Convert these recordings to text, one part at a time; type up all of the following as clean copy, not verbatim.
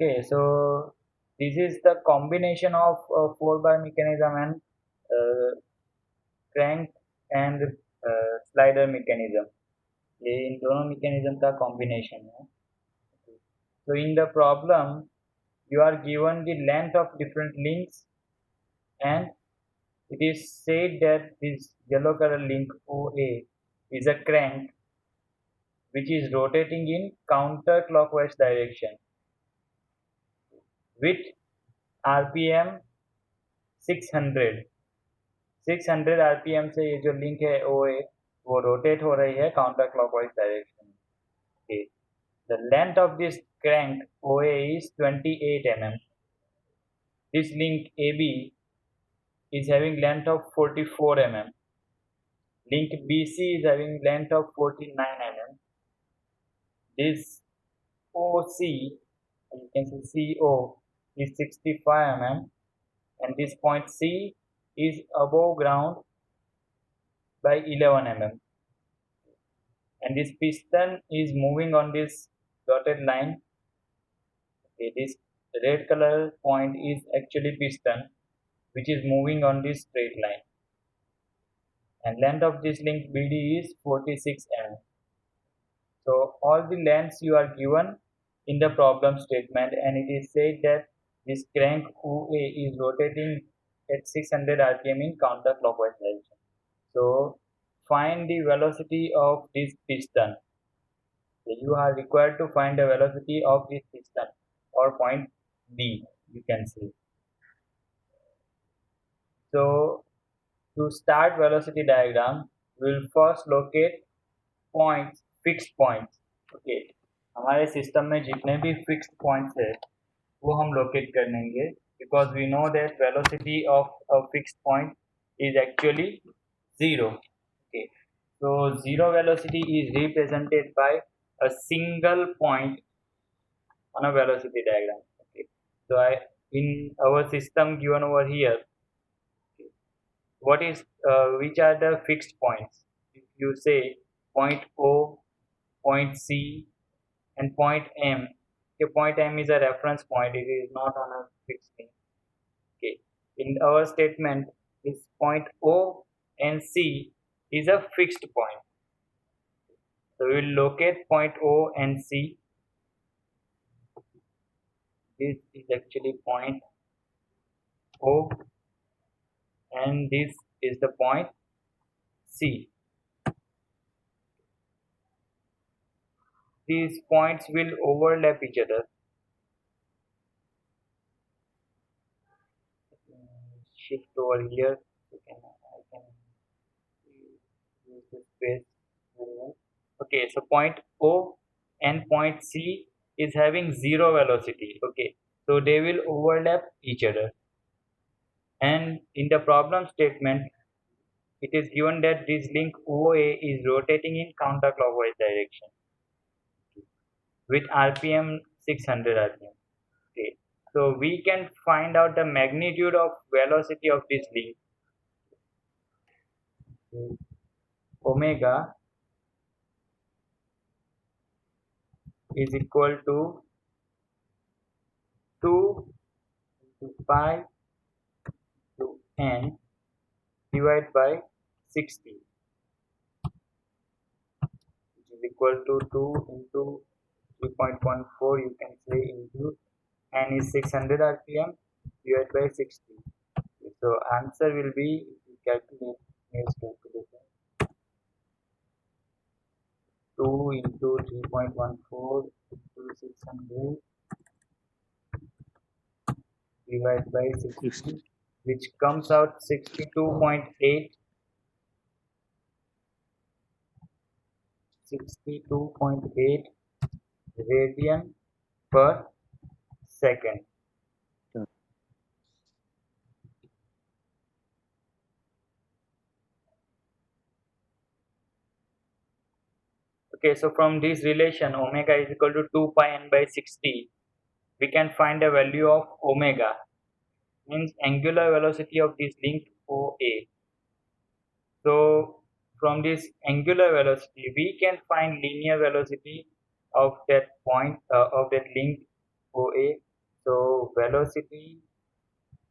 Okay, so this is the combination of 4-bar mechanism and crank and slider mechanism. ये इन दोनों mechanism का combination है. So in the problem, you are given the length of different links, and it is said that this yellow color link OA is a crank which is rotating in counterclockwise direction with RPM 600. 600 RPM से ये जो link है OA वो rotate हो रही है counter clockwise direction में. Okay. The length of this crank OA is 28 mm. This link AB is having length of 44 mm. Link BC is having length of 49 mm. This OC, you can see CO, is 65 mm, and this point C is above ground by 11 mm. And this piston is moving on this dotted line. Okay, this red color point is actually piston which is moving on this straight line, and length of this link BD is 46 mm. So all the lengths you are given in the problem statement, and it is said that this crank OA is rotating at 600 rpm in counterclockwise direction. So find the velocity of this piston. So you are required to find the velocity of this piston or point B, you can say. So to start velocity diagram, we will first locate points, fixed points. Okay, हमारे system में जितने भी fixed points है वो हम locate कर लेंगे, because we know that velocity of a fixed point is actually 0. Okay, so 0 velocity is represented by a single point on a velocity diagram. Okay, so in our system given over here, what is which are the fixed points? If you say point O, point C, and point M. Okay, point M is a reference point, it is not on a fixed thing. Okay, in our statement, this point O and C is a fixed point. So we will locate point O and C. This is actually point O, and this is the point C. These points will overlap each other. Shift over here. I can use the space. Okay, so point O and point C is having 0 velocity. Okay, so they will overlap each other. And in the problem statement, it is given that this link OA is rotating in counterclockwise direction with RPM 600 RPM. Okay, so we can find out the magnitude of velocity of this link. Omega is equal to 2 into pi to n divided by 60, which is equal to 2 into 3.14, you can say, into n is 600 rpm divided by 60. So answer will be, if you calculate, next calculation, 2 into 3.14 into 600 divided by 60, which comes out 62.8 radian per second. Okay, so from this relation omega is equal to 2 pi n by 60, we can find the value of omega, means angular velocity of this link OA. So from this angular velocity, we can find linear velocity of that point of that link OA So velocity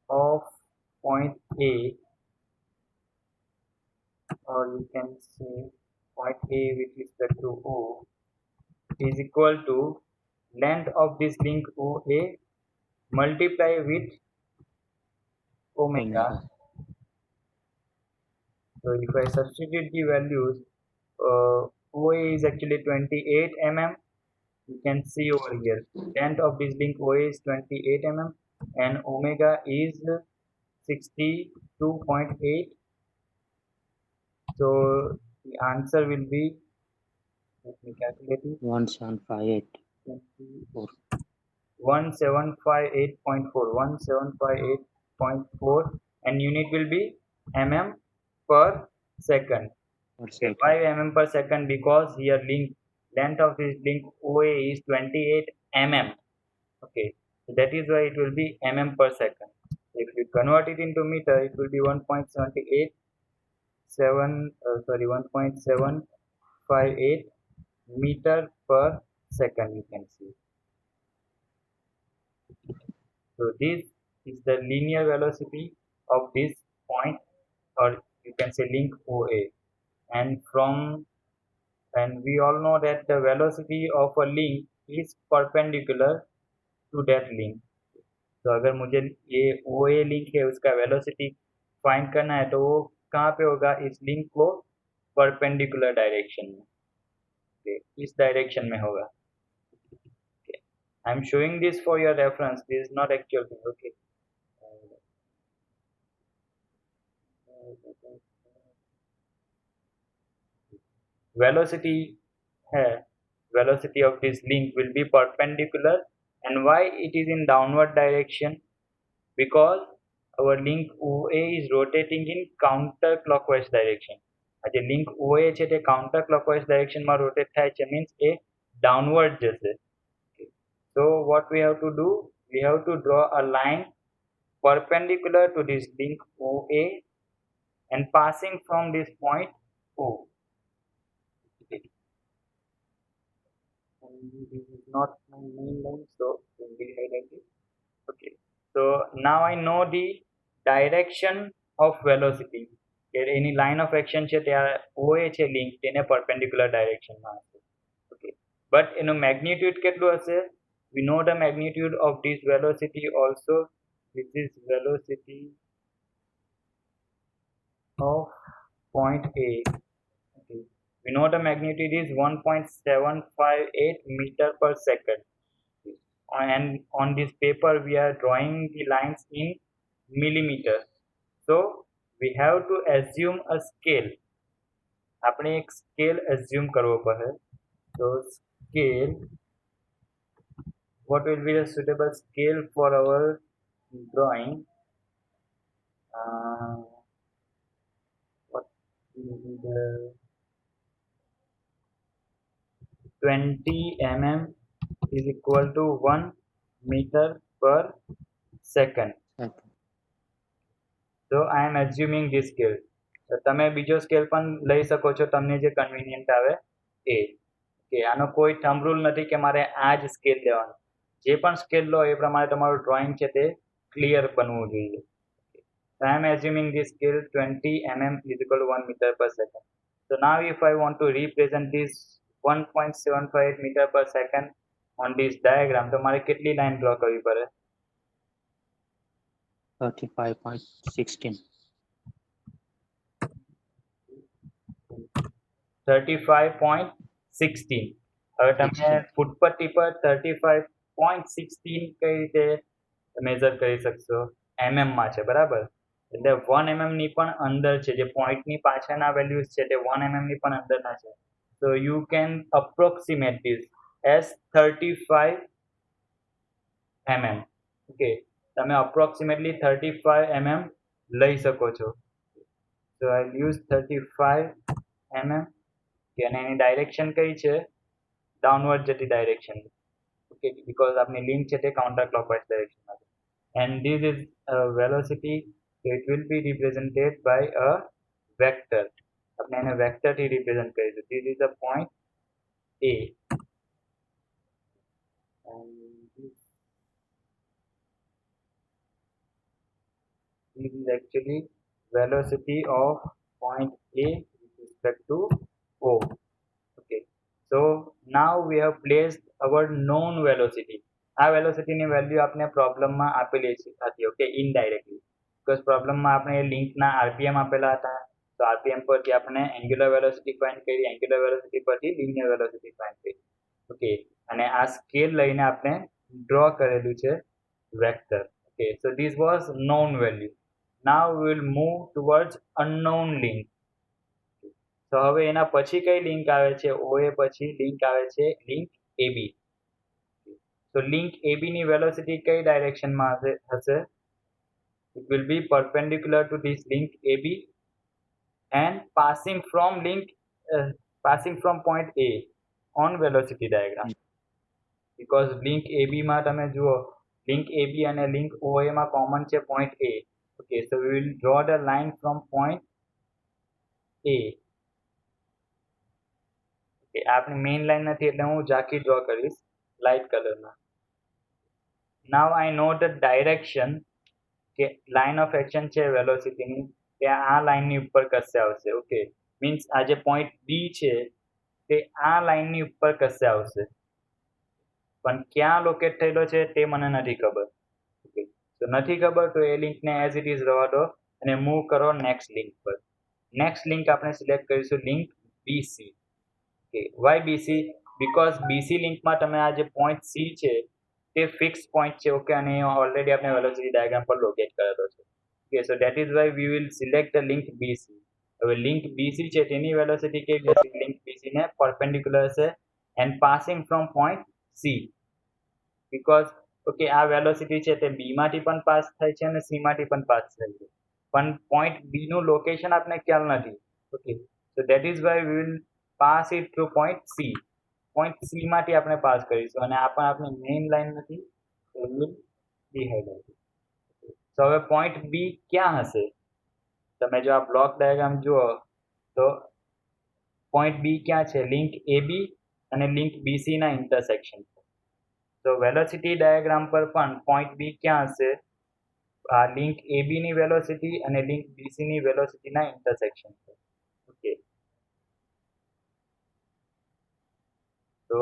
of point A, or you can say point A with respect to O, is equal to length of this link OA multiply with omega. omega. So if I substitute the values, OA is actually 28 mm. You can see over here, length of this link OA is 28 mm and omega is 62.8. So the answer will be, let me calculate it, 1758.4. 1758.4, 1758.4, and unit will be mm per second. per Okay, second. why mm per second? Because here length of this link OA is 28 mm. Okay, so that is why it will be mm per second. If you convert it into meter, it will be 1.58 meter per second, you can see. So this is the linear velocity of this point, or you can say link OA. And we all know that the velocity of a link is perpendicular to that link. तो अगर मुझे ये OA link है उसका velocity find करना है तो वो कहाँ पे होगा, इस लिंक को परपेंडिकुलर डायरेक्शन में, इस डायरेक्शन में होगा. I am showing this for your reference, this is not actual thing. Okay, velocity है, velocity of this link will be perpendicular. And why it is in downward direction? Because our link OA is rotating in counterclockwise direction. આજે link OA છે તે counterclockwise direction માં rotate થાય છે, means એ downward જશે. So what we have to do, we have to draw a line perpendicular to this link OA and passing from this point O. Okay. And this is not my main line, so it will be highlighted. Okay, so now I know the direction of velocity. Any line of action છે ત્યાં OA છે link, તેને perpendicular ડાયરેક્શનમાં હશે. Okay, but એનું magnitude કેટલું હશે? We know the magnitude of this velocity also. This is velocity of point A. Okay, we know the magnitude is 1.758 meter per second. And on this paper we are drawing the lines in millimeters. So we have to assume a scale. આપણે એક scale assume કરવો પડે. So scale, what will be the suitable scale for our drawing? What will be the 20 mm is equal to 1 meter per second. So I am assuming this scale. તો તમે બીજો scale પણ લઈ શકો છો, તમને જે કન્વીનિયન્ટ આવે એ. કે આનો કોઈ થંબ રૂલ નથી કે મારે આ જ સ્કેલ લેવાનો. જે પણ સ્કેલ લો એ પ્રમાણે તમારું ડ્રોઈંગ છે તે ક્લિયર બનવું જોઈએ. So I am assuming this scale 20 mm is equal to 1 meter per second. So now if I want to represent this 1.758 meter per second on this diagram, તો મારે કેટલી લાઈન ડ્રો કરવી પડે? 35.16. 35.16. હવે તમે ફૂટપટ્ટી પર 35.16 કઈ રીતે મેજર કરી શકશો? mm માં છે, બરાબર? એટલે 1 mm ની પણ અંદર છે, જે પોઈન્ટની પાછળના વેલ્યુઝ છે તે 1 mm ની પણ અંદરના છે. So you can approximate this as 35 mm. Okay, તમે approximately 35 mm લઈ શકો છો. So I'll use 35 mm. અને એની ડાયરેક્શન કઈ છે? ડાઉનવર્ડ જતી ડાયરેક્શન. ઓકે, બીકોઝ આપની લિંક છે તે કાઉન્ટર ક્લોકવાઇઝ ડાયરેક્શનમાં છે. And this is a velocity, so it will be represented by a vector. આપણે એને વેક્ટર થી રિપ્રેઝન્ટ કરીશું. This is a point A. And this this is actually velocity of point A with respect to O. Okay, so now we have placed our known velocity. આ velocity ની value આપણે પ્રોબ્લેમમાં આપેલી હતી. Okay, indirectly, because પ્રોબ્લેમમાં આપણે લિંકના RPM આપેલા હતા. તો આરપીએમ પરથી આપણે એંગ્યુલર વેલોસિટી ફાઇન્ડ કરી, એંગ્યુલર વેલોસિટી પરથી લિનિયર વેલોસિટી ફાઇન્ડ કરી. ઓકે, અને આ સ્કેલ લઈને આપણે ડ્રો કરેલું છે vector. Okay, so this was known value. Now we will move towards unknown link. તો હવે એના પછી કઈ લિંક આવે છે? OA પછી લિંક આવે છે લિંક AB. તો લિંક AB ની વેલોસિટી કઈ ડાયરેક્શનમાં હશે? It will be perpendicular to this link AB and passing from point A on velocity diagram. Because link AB માં તમે જુઓ, link AB અને link OA માં common છે point A. Okay, so we will draw the line from point A. Okay, આપની main line નથી એટલે હું ઝાંખી draw કરીશ light color માં. Now I know the direction કે line of action છે velocity ની તે આ line ની ઉપર કશે આવશે. ઓકે, મીન્સ આ જે point B છે તે આ line ની ઉપર કશે આવશે, પણ ક્યાં લોકેટ થયેલો છે તે મને નથી ખબર. ઓકે, તો નથી ખબર તો એ લિંક ને એઝ ઇટ ઇઝ રહેવા દો અને મૂવ કરો નેક્સ્ટ લિંક પર. નેક્સ્ટ લિંક આપણે સિલેક્ટ કરીશું link BC. Okay, why BC? Because BC લિંકમાં તમે આ જે પોઈન્ટ C છે તે ફિક્સ પોઈન્ટ છે. ઓકે, અને ઓલરેડી આપણે વેલોસિટી ડાયાગ્રામ પર લોકેટ કરેલો છે. Okay, so that is why we will select the link BC. હવે લિંક BC છે તેની વેલોસિટી કેવી હશે? લિંક BC ને પરપેન્ડિક્યુલર હશે and passing from point C. Because okay, આ વેલોસિટી છે તે B માંથી પણ પાસ થાય છે અને C માંથી પણ પાસ થાય છે, પણ પોઈન્ટ B નું લોકેશન આપણે ખ્યાલ નથી. Okay, so that is why we will pass it through point C. Point C માંથી આપણે પાસ કરીશું અને આ પણ આપણી મેઇન લાઈન નથી, so we will dehighlight it. તો હવે પોઈન્ટ B ક્યાં હશે? તમે જો આ બ્લોક ડાયાગ્રામ જુઓ તો પોઈન્ટ B ક્યાં છે? લિંક AB અને લિંક BC ના ઇન્ટરસેક્શન. તો વેલોસિટી ડાયાગ્રામ પર પણ પોઈન્ટ B ક્યાં હશે? આ લિંક AB ની વેલોસિટી અને લિંક BC ની વેલોસિટીના ઇન્ટરસેક્શન છે. ઓકે, તો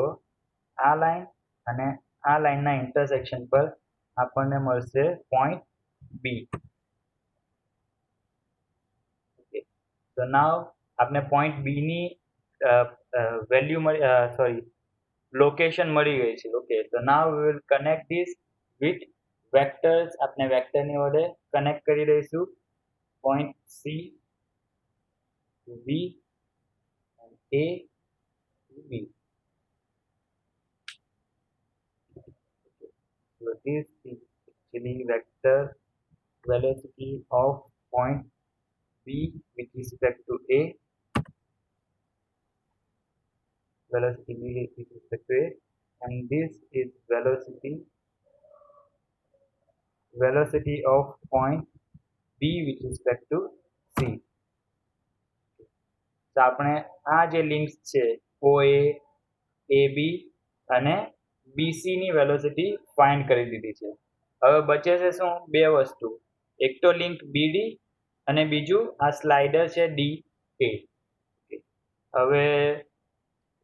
આ લાઈન અને આ લાઈનના ઇન્ટરસેક્શન પર આપણને મળશે પોઈન્ટ B. ઓકે, તો નાવ આપણે પોઈન્ટ B ની વેલ્યુ લોકેશન મળી ગઈ છે. ઓકે, તો now we will connect this with vectors. આપણે વેક્ટરની વડે કનેક્ટ કરી દઈશું point C to B and A to B. So this is actually vector velocity of point B with respect to A. Velocity B with respect to A, and this is velocity of point B with respect to C. તો આપણે આ જે links છે OA, AB અને BC ની velocity find કરી દીધી છે. હવે બચે છે શું? બે વસ્તુ, એક તો લિંક BD અને બીજું આ સ્લાઇડર છે DA. હવે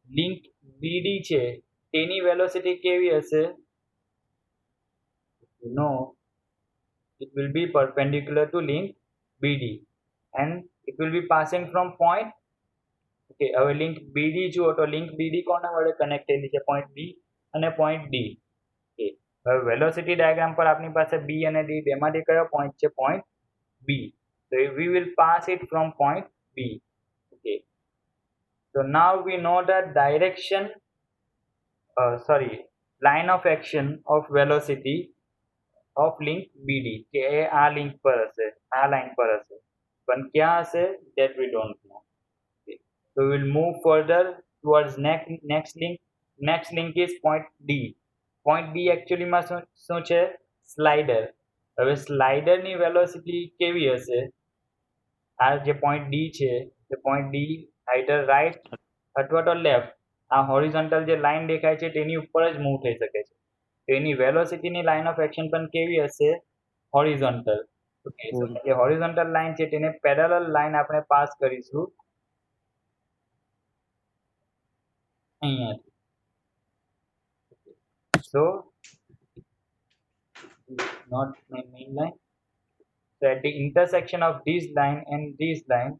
લિંક BD છે તેની વેલોસિટી કેવી હશે? No, it will be perpendicular to link BD and it will be passing from point. Okay, હવે લિંક BD જુઓ તો લિંક BD કોના વડે કનેક્ટ થયેલી છે? પોઈન્ટ B અને પોઈન્ટ D. ઓકે, હવે વેલોસિટી ડાયાગ્રામ પર આપણી પાસે B અને D બેમાંથી કયો પોઈન્ટ છે? Point B. So we will pass it from point B. Okay, so now we know the direction, line of action of velocity of link BD કે એ આ લિંક પર હશે, આ લાઈન પર હશે, પણ ક્યાં હશે? that we don't know. Okay, so we will move further towards next link. Next link is point D. Point D actually માં શું છે? સ્લાઇડર. હવે સ્લાઇડરની વેલોસિટી કેવી હશે? આ જે પોઈન્ટ D છે તે પોઈન્ટ D આઈધર રાઈટ અથવા તો લેફ્ટ, આ હોરિઝોન્ટલ જે લાઈન દેખાય છે તેની ઉપર જ મૂવ થઈ શકે છે. તો એની વેલોસિટીની લાઈન ઓફ એક્શન પણ કેવી હશે? હોરિઝોન્ટલ. ઓકે સો જે હોરિઝોન્ટલ લાઈન છે તેને પેરેલલ લાઈન આપણે પાસ કરીશું અહીંયાથી. So not my main line. So at the intersection of this line and this line,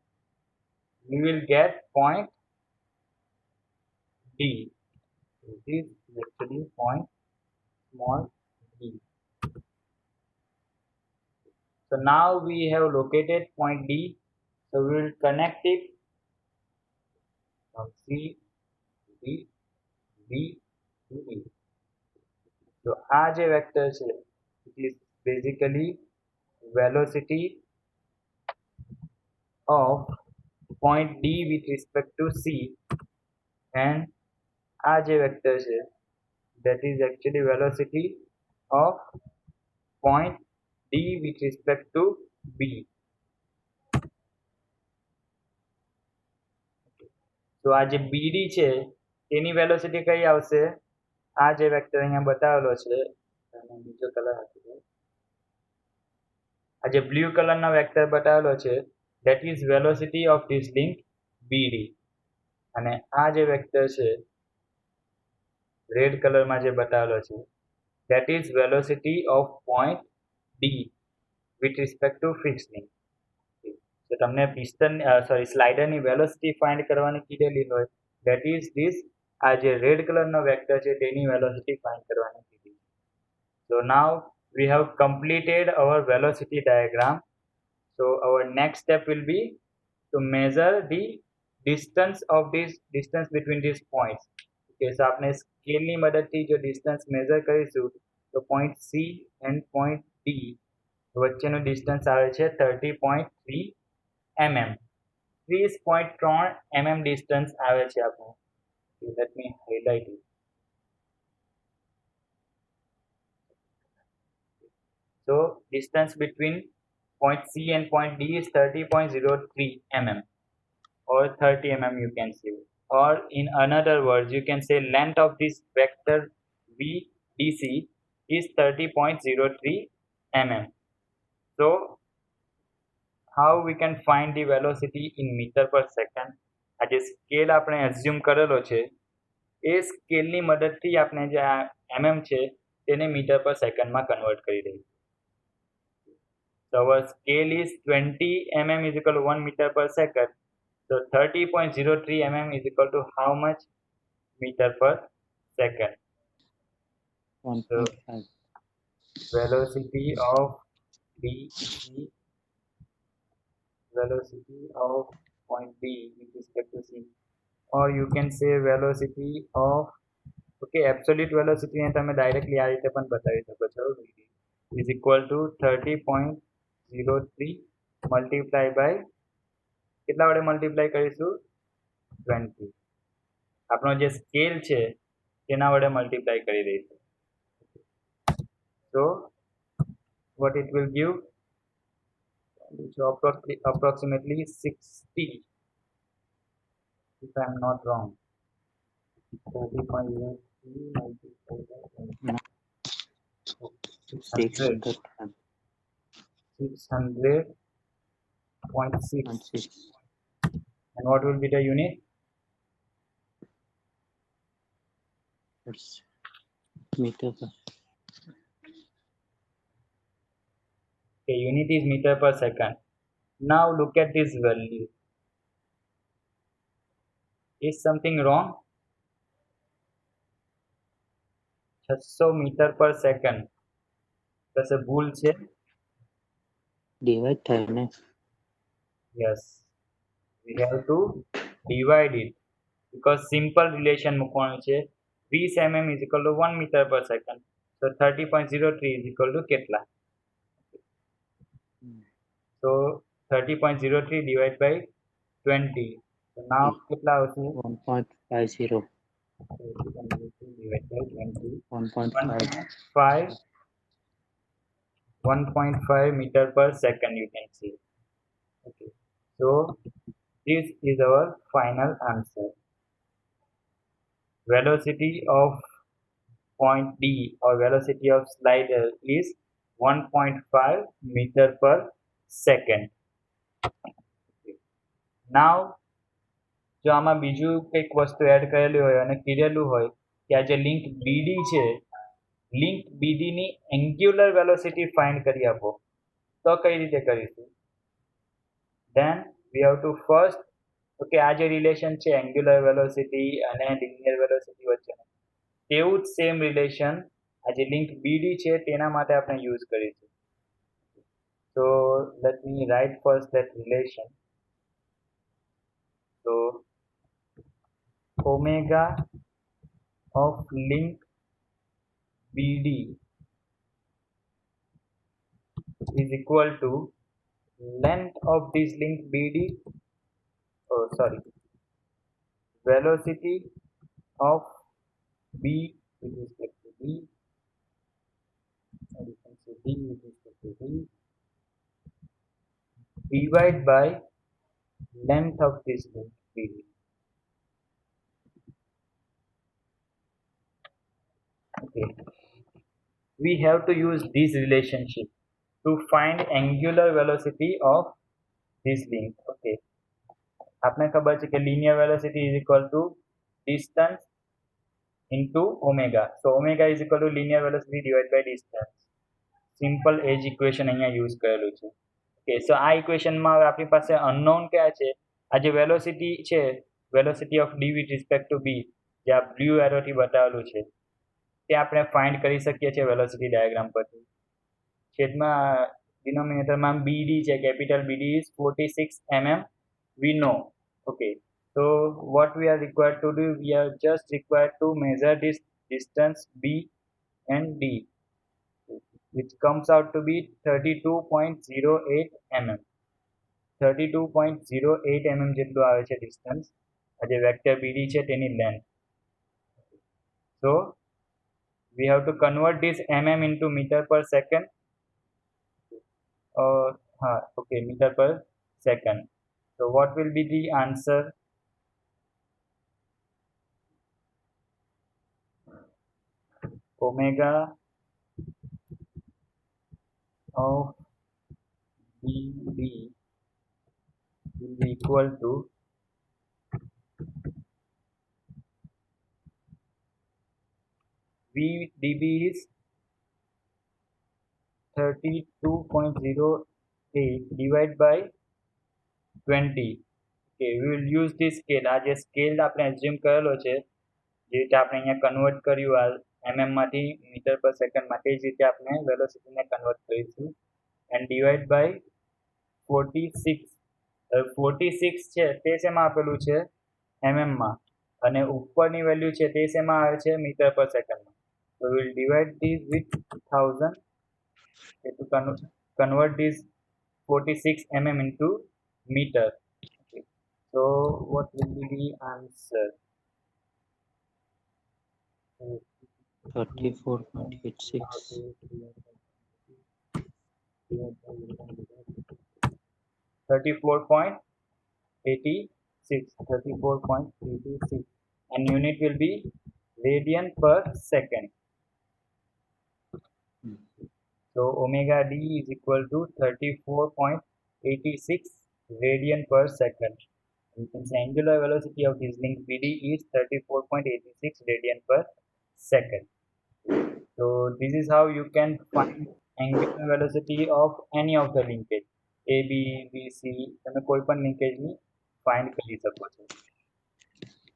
we will get point D. So this is actually point small d. So now we have located point D. So we will connect it from C, D, B to E. So આ જે vector છે it is basically velocity of point D with respect to C, and આ જે vector છે that is actually velocity of point D with respect to B. તો આ જે BD છે તેની વેલોસિટી કઈ આવશે? આ જે વેક્ટર અહીંયા બતાવેલો છે અને બીજો કલર આપી દો. આ જે બ્લુ કલરનો વેક્ટર બતાવેલો છે that is velocity of this link BD, અને આ જે વેક્ટર છે રેડ કલરમાં જે બતાવેલો છે that is velocity of point D with respect to fixed link. તો તમને પિસ્ટન સ્લાઇડરની વેલોસિટી ફાઇન્ડ કરવાની કીધેલી હોય that is this આ જે રેડ કલરનો વેક્ટર છે તેની વેલોસિટી ફાઇન્ડ કરવાની કીધી. So now we have completed our velocity diagram. So our next step will be to measure the distance between these points. Okay, so આપણે સ્કેલની મદદથી જો ડિસ્ટન્સ મેઝર કરીશું તો point C and point D વચ્ચેનું distance આવે છે 30.3 mm. 30.3 mm distance આવે છે આપણું. Let me highlight it. So distance between point C and point D is 30.03 mm or 30 mm you can say, or in another words you can say length of this vector VDC is 30.03 mm. So how we can find the velocity in meter per second? આ જે scale આપણે assume કરેલો છે એ સ્કેલની મદદથી આપણે જે આ mm છે તેને મીટર પર સેકન્ડમાં કન્વર્ટ કરી દઈશું. So our scale is 20 mm is equal to 1 meter per second. So 30.03 mm is equal to how much meter per second? 1.5. So velocity of DC, velocity of point D with respect to C, or you can say velocity of absolute velocity ને તમે directly આ રીતે પણ બતાવી શકો છો is equal to 30.03 multiply by કેટલા વડે મલ્ટીપ્લાય કરીશું 20. આપણો જે સ્કેલ છે તેના વડે મલ્ટીપ્લાય કરી દઈશું. So what it will give? So approximately 60, if I am not wrong. 30.03 multiplied by 600.6. And what will be the unit? It's meter per. Okay, unit is meter per second. Now look at this value. Is something wrong? 600 meter per second. કશે ભૂલ છે? Divide થાય ને. Yes, we have to divide it because simple relation મૂકવાનું છે. 20 mm is equal to 1 meter per second. So 30.03 is equal to કેટલા? So 30.03 divided by 20. So now કેટલા આવશે? 1.50. Divided by 20. 1.5. 1.5 meter per second you can see. Okay, so this is our final answer. Velocity of point D or velocity of slider is 1.5 meter per second. Now જો આમાં બીજું કંઈક વસ્તુ add કરેલી હોય અને કીધેલું હોય કે આ જે લિંક બીડી છે, લિંક બીડી ની એન્ગ્યુલર વેલોસિટી ફાઇન્ડ કરી આપો, તો કઈ રીતે કરીશું? Then we have to first, okay, આ જે રિલેશન છે એન્ગ્યુલર વેલોસિટી અને લિનિયર વેલોસિટી વચ્ચેનું, તેવું જ સેમ રિલેશન આ જે લિંક બીડી છે તેના માટે આપણે યુઝ કરીશું. So let me write first that relation. So omega of link BD is equal to length of this link BD, velocity of B with respect to B, or you can say B with respect to B, divide by length of this link BD. Okay, we have to use this relationship to find angular velocity of this link. Okay, आपने खबर है कि linear velocity is equal to distance into omega. So omega is equal to linear velocity divided by distance. Simple age equation અહીંયા use કરેલું છે. Okay, so આ equation માં આપણી પાસે unknown क्या છે? આ જે velocity છે, velocity of d with respect to b, જે આ blue arrow થી બતાવેલું છે, તે આપણે ફાઇન્ડ કરી શકીએ છીએ વેલોસિટી ડાયાગ્રામ પરથી. છેદમાં ડિનોમિનેટરમાં BD છે, capital BD is 46 mm, we know. Okay, so what we are required to do, we are just required to measure this distance B and D, which comes out to be 32.08 mm. 32.08 mm જેટલું આવે છે distance, આ જે vector BD છે તેની length. So we have to convert this mm into meter per second. Okay, meter per second. So what will be the answer? Omega of BD will be equal to VDB is 32.08 divided by 20. Okay, we will use this scale. આ જે scale આપણે assume કરેલો છે, જે રીતે આપણે અહીંયા convert કર્યું આ mm માંથી મીટર પર સેકન્ડમાં, તે જ રીતે આપણે વેલોસિટીને કન્વર્ટ કરીશું એન્ડ ડિવાઇડ બાય 46. 46 છે તે શેમાં આપેલું છે? mm માં, અને ઉપરની વેલ્યુ છે તે શેમાં આવે છે? મીટર પર સેકન્ડમાં. So we will divide this with 1000 to convert this 46 mm into meter. Okay. So what will be the answer? 34.86. 34.86, and unit will be radian per second. So omega D is equal to 34.86 radian per second. You can say angular velocity of this link BD is 34.86 radian per second. So this is how you can find angular velocity of any of the linkage, A, B, B, C. તમે કોઈ પણ linkage ની find કરી શકો છો.